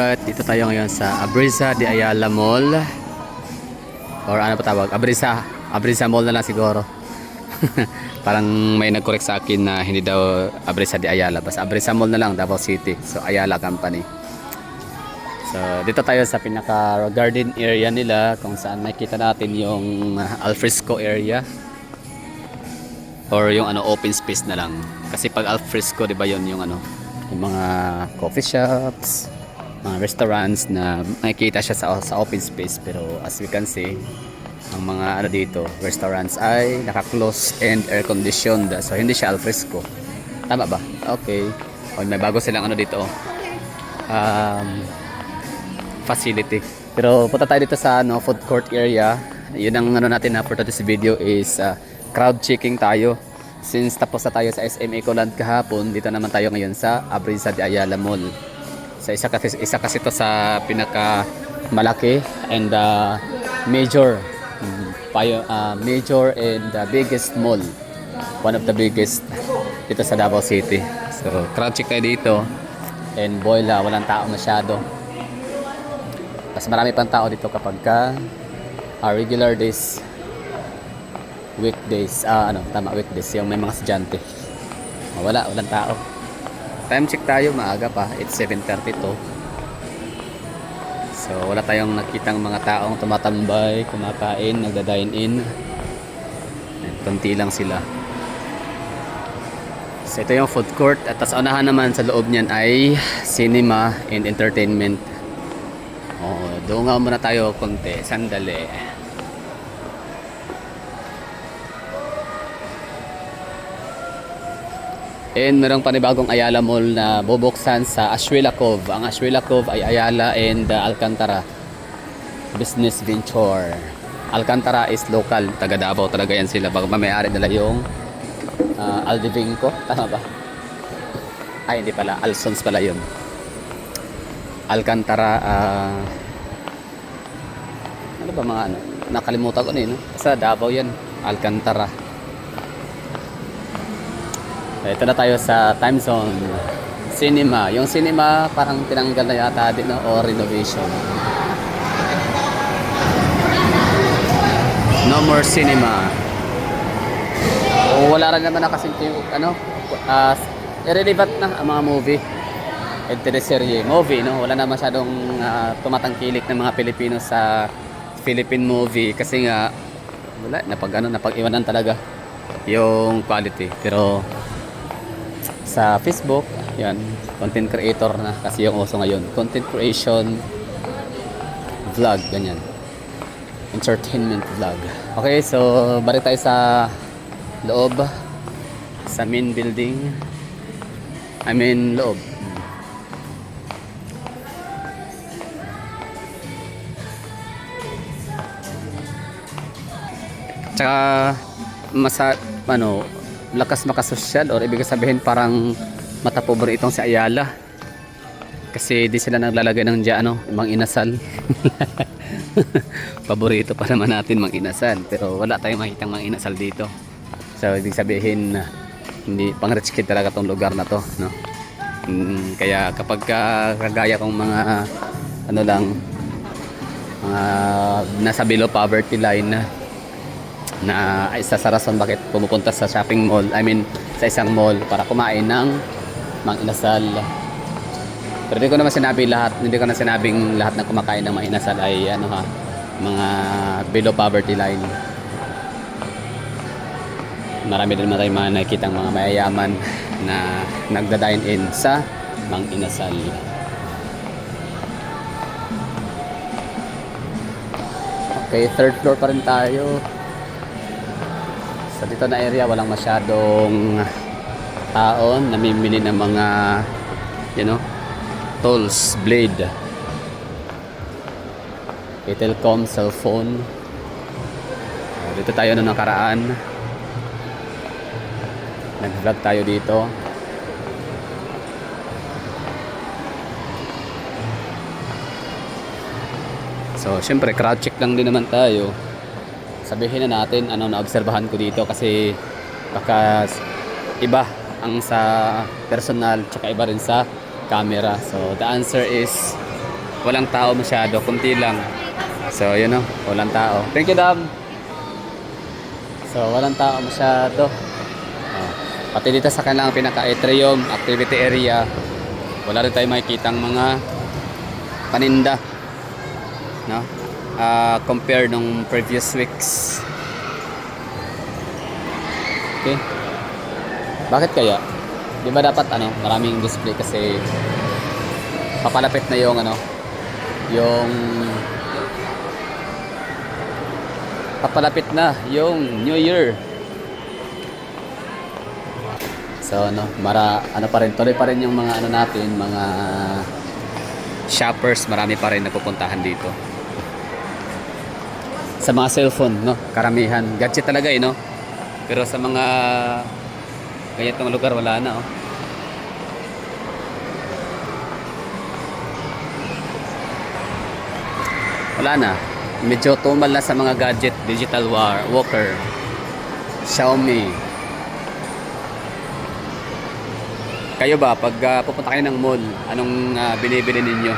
At dito tayo ngayon sa Abrisa de Ayala Mall. Or ano pa tawag? Abrisa Mall na lang siguro. Parang may nag-correct sa akin na hindi daw Abrisa de Ayala. Basta Abrisa Mall na lang, Davao City. So Ayala Company. So dito tayo sa pinaka garden area nila kung saan makita natin yung alfresco area. Or yung open space na lang. Kasi pag alfresco, 'di ba 'yon yung yung mga coffee shops, mga restaurants na makikita siya sa open space, pero as we can see ang mga dito restaurants ay naka-close and air conditioned, so hindi siya alfresco. Tama ba? Okay. O, may bago silang dito facility. Pero punta tayo dito sa food court area. Yun ang natin na for today's video is crowd checking tayo. Since tapos na tayo sa SM Ecoland kahapon, dito naman tayo ngayon sa Abrisa de Ayala Mall. So isa kasi to sa pinaka malaki and major and biggest mall. One of the biggest dito sa Davao City. So crowd check tayo dito. And boy la, walang tao masyado. Mas marami pang tao dito kapag regular days. Weekdays, weekdays, yung may mga estudyante. Walang tao. Time check tayo, maaga pa, it's 7:32. So wala tayong nakitang mga taong tumatambay, kumakain, nagda-dine in. Konti lang sila. So ito yung food court, at tas unahan naman sa loob niyan ay cinema and entertainment. Doon nga muna tayo konti, sandali. And merong panibagong Ayala Mall na bubuksan sa Ashuela Cove. Ang Ashuela Cove ay Ayala and Alcantara business venture. Alcantara is local, taga Davao talaga yan sila. Baka may-ari nila yung Aldivinco, tama ba? Ay hindi pala, Alsons pala yun. Alcantara, ano ba mga nakalimutan ko na yun, sa Davao yan, Alcantara. Ito na tayo sa time zone cinema. Yung cinema parang tinanggal na yata din o renovation. No more cinema. Wala rin naman na kasi irrelevant na ang mga movie at teleserye. Movie, no? Wala na masyadong tumatangkilik ng mga Pilipino sa Philippine movie kasi nga wala, napag-iwanan talaga yung quality. Pero sa Facebook, yan, content creator na kasi yung uso ngayon. Content creation, vlog, ganyan. Entertainment vlog. Okay, so balik tayo sa loob, sa main building. Loob. Tsaka, lakas makasosyal, or ibig sabihin parang matapobre itong si Ayala kasi di sila naglalagay ng mang inasal. Paborito pa naman natin mang inasal, pero wala tayong makitang mang inasal dito. So ibig sabihin hindi pang rich kid talaga tong lugar na to, no? Kaya kapag kagaya kong mga mga nasa below poverty line na isa sa rason bakit pumupunta sa shopping mall, sa isang mall para kumain ng mang inasal. Pero hindi ko na sinabing lahat na kumakain ng mang inasal ay mga below poverty line. Marami din naman tayong mga nakikitang mga mayayaman na nagda-dine in sa mang inasal. Okay, third floor pa rin tayo. Sa dito na area walang masyadong taon, namimili ng mga tools, blade, Telcom, cellphone. Dito tayo nung nakaraan, nag-vlog tayo dito. So syempre crowd check lang din naman tayo. Sabihin na natin naobserbahan ko dito kasi baka iba ang sa personal tsaka iba rin sa camera. So the answer is walang tao masyado, kunti lang. So, yun o, walang tao. Thank you, Dam. So, walang tao masyado. Oh. Pati dito sa kanilang pinaka-atrium, activity area, wala rin tayo makikitang mga paninda. No? Compare nung previous weeks. Okay. Bakit kaya? Di ba dapat maraming display kasi papalapit na yung yung papalapit na yung New Year. So pa rin, tuloy pa rin yung mga natin, mga shoppers, marami pa rin napupuntahan dito. Sa mga cellphone, karamihan gadget talaga no. Pero sa mga ganitong lugar wala na Wala na. Medyo tumal na sa mga gadget, digital walker, Xiaomi. Kayo ba, pag pupunta kayo ng mall, anong binibili ninyo?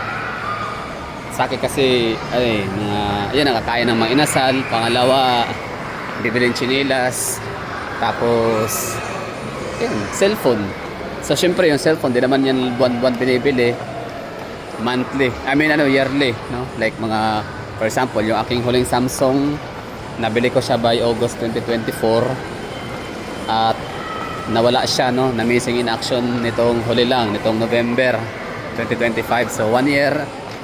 Sa akin kasi, nakakain ng mga inasal. Pangalawa, bibilin chinilas. Tapos, cellphone. So, syempre yung cellphone, di naman yan buwan-buwan binibili. Monthly. Yearly. No? Like mga, for example, yung aking huling Samsung, nabili ko siya by August 2024. At nawala siya, na missing in action nitong November 2025. So 1 year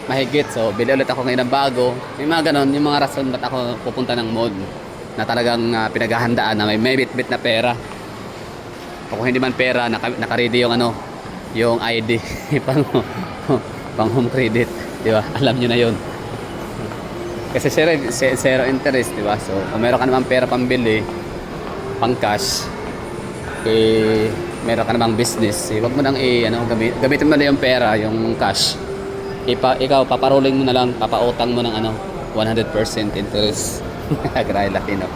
mahigit. So bili ulit ako ngayon ng bago. May mga ganon, yung mga rason ba't ako pupunta ng mall na talagang pinaghahandaan na may bit-bit na pera. O kung hindi man pera, naka-ready yung yung ID pang home credit, di ba? Alam niyo na 'yon. Kasi zero interest, di ba? So kung meron ka naman pera pambili, pang cash, meron ka namang business, wag mo nang gamitin mo na yung pera, yung cash. Ikaw paparolling mo na lang, papautang mo ng 100% interest. Grabe laki, no?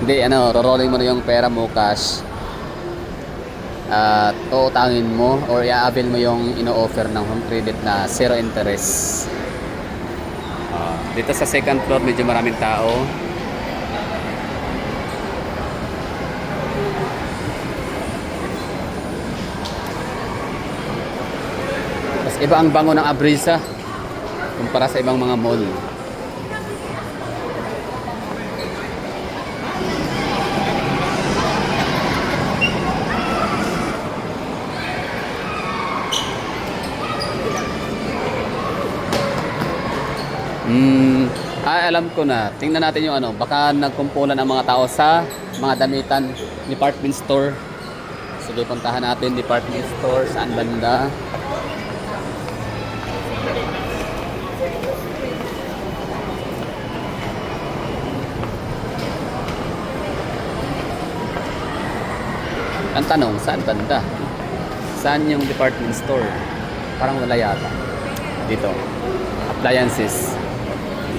Hindi, rolling mo na yung pera mo, cash. At tuutangin mo or i-avail mo yung ino-offer ng home credit na zero interest. Dito sa second floor, medyo maraming tao. Iba ang bango ng Abrisa kumpara sa ibang mga mall. Alam ko na. Tingnan natin yung baka nagkumpulan ang mga tao sa mga damitan, department store. Sige, puntahan natin department store, saan banda. Ang tanong, saan banda? Saan yung department store? Parang wala yata. Dito. Appliances.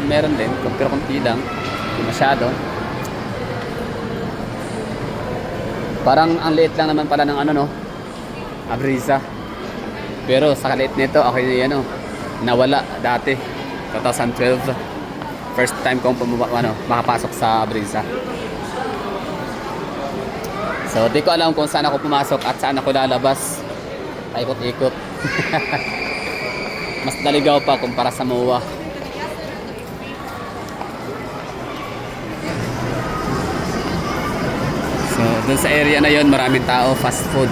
Meron din, pero konti lang. Hindi masyado. Parang ang liit lang naman pala ng Abrisa. Pero sa kaliit nito, ako nawala dati. 2012. First time kong makapasok sa Abrisa. So, di ko alam kung saan ako pumasok at saan ako lalabas. Paikot-ikot. Mas naligaw pa kumpara sa MOA. So, dun sa area na yon maraming tao, fast food.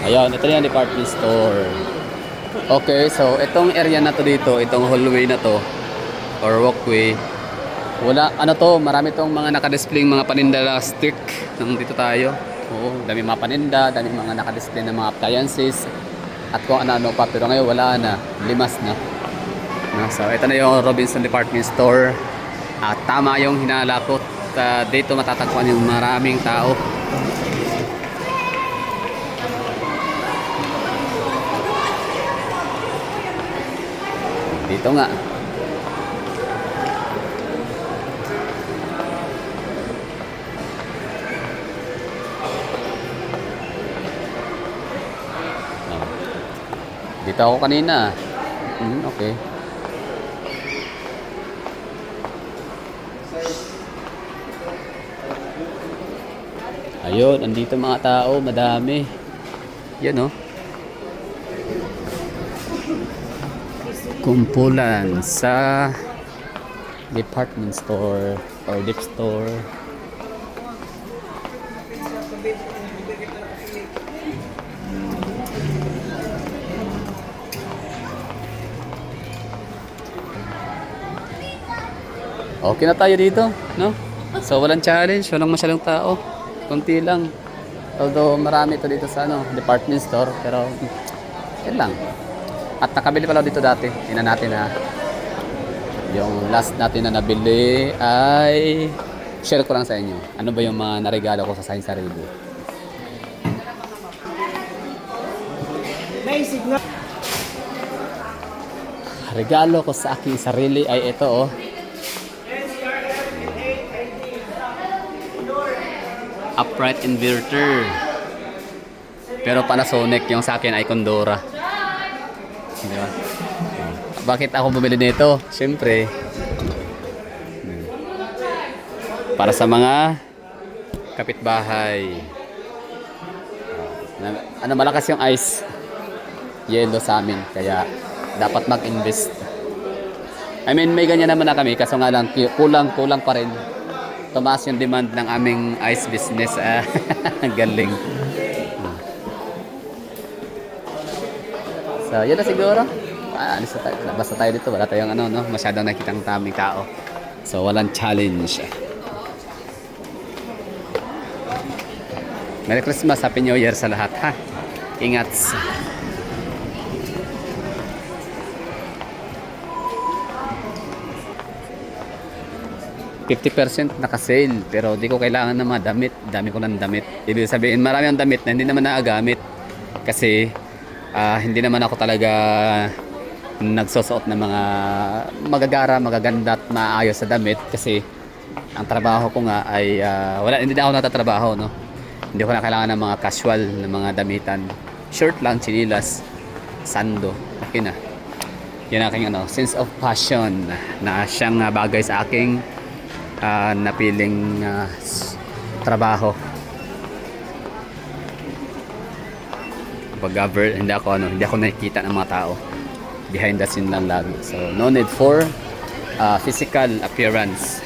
Ayun, ito yung department store. Okay, so itong area na to dito, itong hallway na to or walkway, marami tong mga naka-display mga paninda stick. Dito tayo. Oo, dami mga paninda, dami mga naka-display ng mga appliances at kung ano pa, pero ngayon wala na, limas na. So ito na yung Robinson Department Store. At tama yung hinala ko, dito matatagpuan yung maraming tao. Dito nga. Dito ako kanina. Okay. Ayun, andito mga tao, madami. Yan oh. Kumpulan sa department store or gift store. Okay na tayo dito, no? So walang challenge, walang masyadong tao. Kunti lang. Although marami to dito sa department store, pero yan lang. At nakabili pala dito dati. Tingnan natin ha. Yung last natin na nabili ay share ko lang sa inyo. Ano ba yung mga naregalo ko sa Saint Sarili? Regalo ko sa aking sarili ay ito oh. Upright inverter. Pero Panasonic, yung sa akin ay Condora. Di ba? Bakit ako bumili nito? Siyempre, para sa mga kapitbahay. Malakas yung ice yellow sa amin, kaya dapat mag-invest. I mean, may ganyan naman na kami, kaso nga lang kulang pa rin. Tumaas yung demand ng aming ice business. Galing. So, yun na siguro. Alis na tayo. Basta tayo dito. Wala tayong masyadong nakitang taming tao. So, walang challenge. Merry Christmas. Happy New Year sa lahat, ha? Ingat. 50% naka-sale, pero di ko kailangan ng mga damit. Dami ko ng damit. Ibig sabihin, marami ang damit na hindi naman naagamit. Kasi hindi naman ako talaga nagsusuot ng mga magaganda at maayos sa damit. Kasi ang trabaho ko nga ay hindi na ako natatrabaho, no? Hindi ko na kailangan ng mga casual na mga damitan. Shirt lang, chinilas, sando. Okay na. Yan aking sense of passion na siyang bagay sa aking napiling trabaho. Pag hindi ako nakikita ng mga tao. Behind the scene lang lagi. So no need for physical appearance.